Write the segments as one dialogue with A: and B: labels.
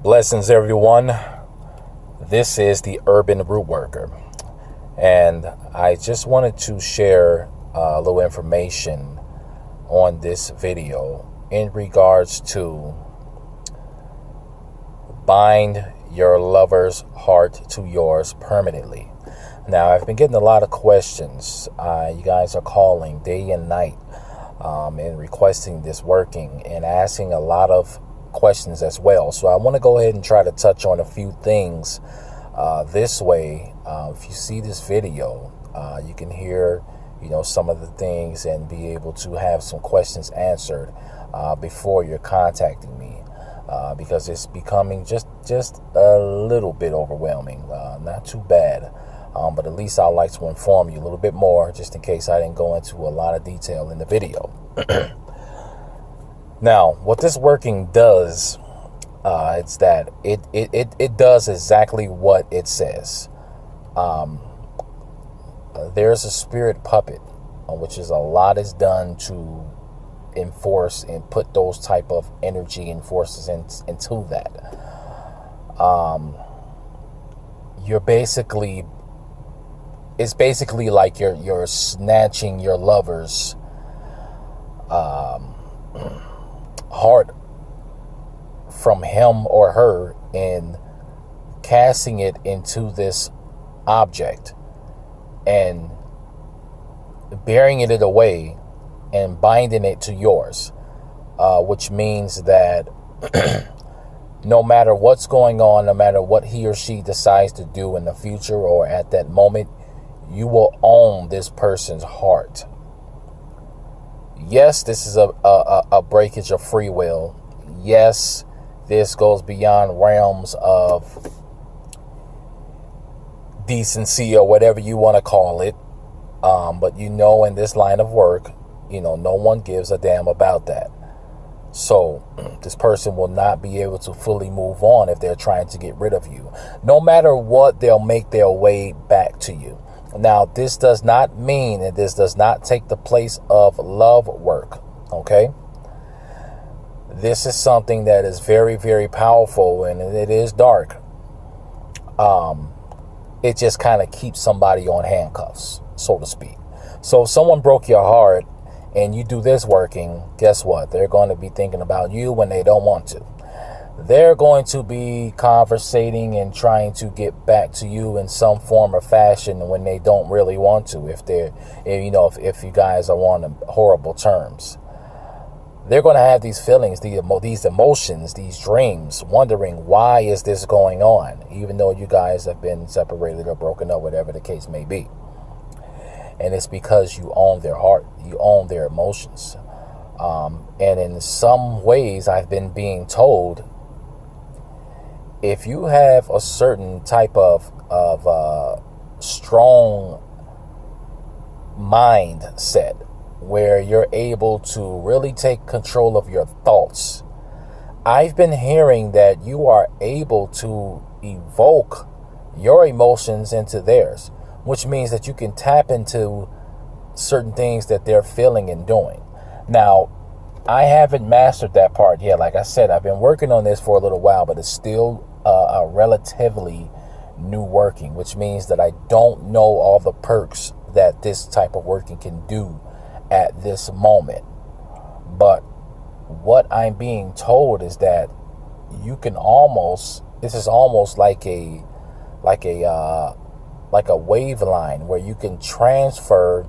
A: Blessings, everyone. This is the Urban Root Worker, and I just wanted to share a little information on this video in regards to bind your lover's heart to yours permanently. Now, I've been getting a lot of questions. You guys are calling day and night and requesting this working and asking a lot of questions as well. So I want to go ahead and try to touch on a few things this way. If you see this video, you can hear, some of the things and be able to have some questions answered before you're contacting me, because it's becoming just a little bit overwhelming. Not too bad, but at least I'd like to inform you a little bit more, just in case I didn't go into a lot of detail in the video. Now, what this working does, it's that it does exactly what it says. There's a spirit puppet, which is a lot is done to enforce and put those type of energy and forces into that. It's basically like you're snatching your lover's heart from him or her and casting it into this object and burying it away and binding it to yours, which means that no matter what's going on, no matter what he or she decides to do in the future or at that moment, you will own this person's heart. Yes, this is a breakage of free will. Yes, this goes beyond realms of decency or whatever you want to call it. But in this line of work, no one gives a damn about that. So this person will not be able to fully move on if they're trying to get rid of you. No matter what, they'll make their way back to you. Now, this does not mean that this does not take the place of love work, okay? This is something that is very, very powerful, and it is dark. It just kind of keeps somebody on handcuffs, so to speak. So if someone broke your heart and you do this working, guess what? They're going to be thinking about you when they don't want to. They're going to be conversating and trying to get back to you in some form or fashion when they don't really want to. If you guys are on horrible terms, they're going to have these feelings, these emotions, these dreams, wondering why is this going on, even though you guys have been separated or broken up, whatever the case may be. And it's because you own their heart, you own their emotions. And in some ways, I've been being told, if you have a certain type of strong mindset where you're able to really take control of your thoughts, I've been hearing that you are able to evoke your emotions into theirs, which means that you can tap into certain things that they're feeling and doing. Now, I haven't mastered that part yet. Like I said, I've been working on this for a little while, but it's still a relatively new working, which means that I don't know all the perks that this type of working can do at this moment. But what I'm being told is that this is almost like a wave line where you can transfer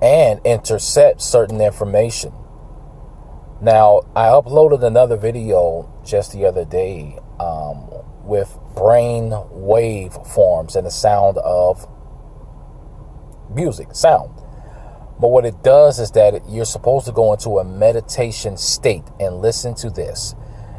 A: and intercept certain information. Now, I uploaded another video just the other day with brain wave forms and the sound of sound. But what it does is that you're supposed to go into a meditation state and listen to this.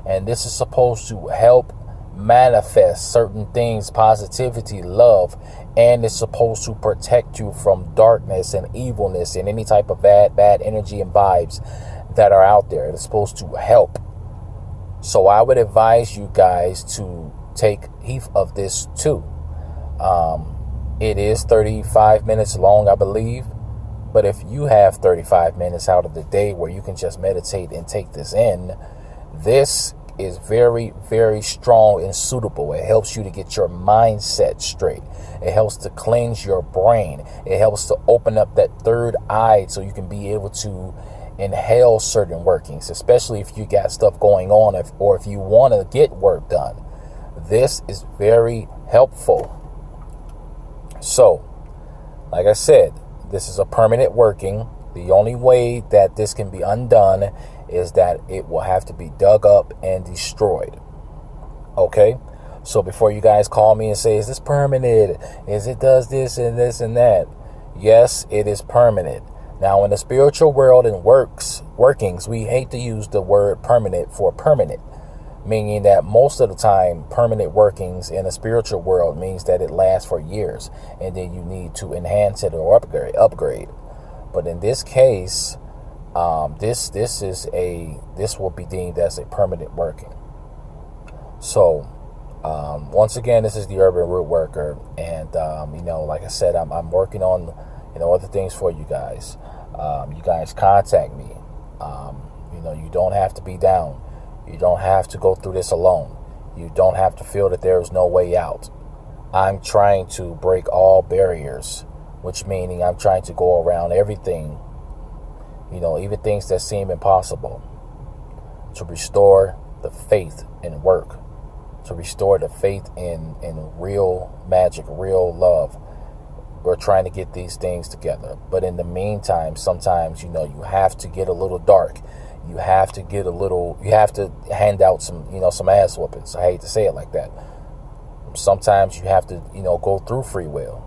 A: And this is supposed to help manifest certain things, positivity, love, and it's supposed to protect you from darkness and evilness and any type of bad energy and vibes that are out there. It's supposed to help. So I would advise you guys to take heed of this too. It is 35 minutes long, I believe. But if you have 35 minutes out of the day where you can just meditate and take this in, this is very, very strong and suitable. It helps you to get your mindset straight. It helps to cleanse your brain. It helps to open up that third eye so you can be able to inhale certain workings, especially if you got stuff going on, or if you want to get work done. This is very helpful. So, like I said, this is a permanent working. The only way that this can be undone is that it will have to be dug up and destroyed. Okay? So before you guys call me and say, is this permanent? Is it does this and this and that? Yes, it is permanent. Now, in the spiritual world and workings, we hate to use the word permanent for permanent, meaning that most of the time, permanent workings in the spiritual world means that it lasts for years, and then you need to enhance it or upgrade. But in this case, this will be deemed as a permanent working. So, once again, this is the Urban Root Worker, and like I said, I'm working on other things for you guys. You guys contact me. You don't have to be down. You don't have to go through this alone. You don't have to feel that there is no way out. I'm trying to break all barriers, which meaning I'm trying to go around everything, even things that seem impossible, to restore the faith in work, to restore the faith in real magic, real love. We're trying to get these things together. But in the meantime, sometimes, you have to get a little dark. You have to hand out some ass whoopings. I hate to say it like that. Sometimes you have to, go through free will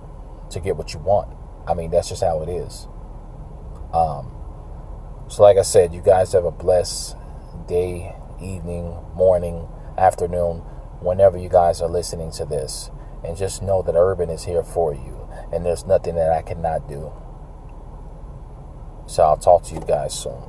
A: to get what you want. I mean, that's just how it is. So like I said, you guys have a blessed day, evening, morning, afternoon, whenever you guys are listening to this. And just know that Urban is here for you. And there's nothing that I cannot do. So I'll talk to you guys soon.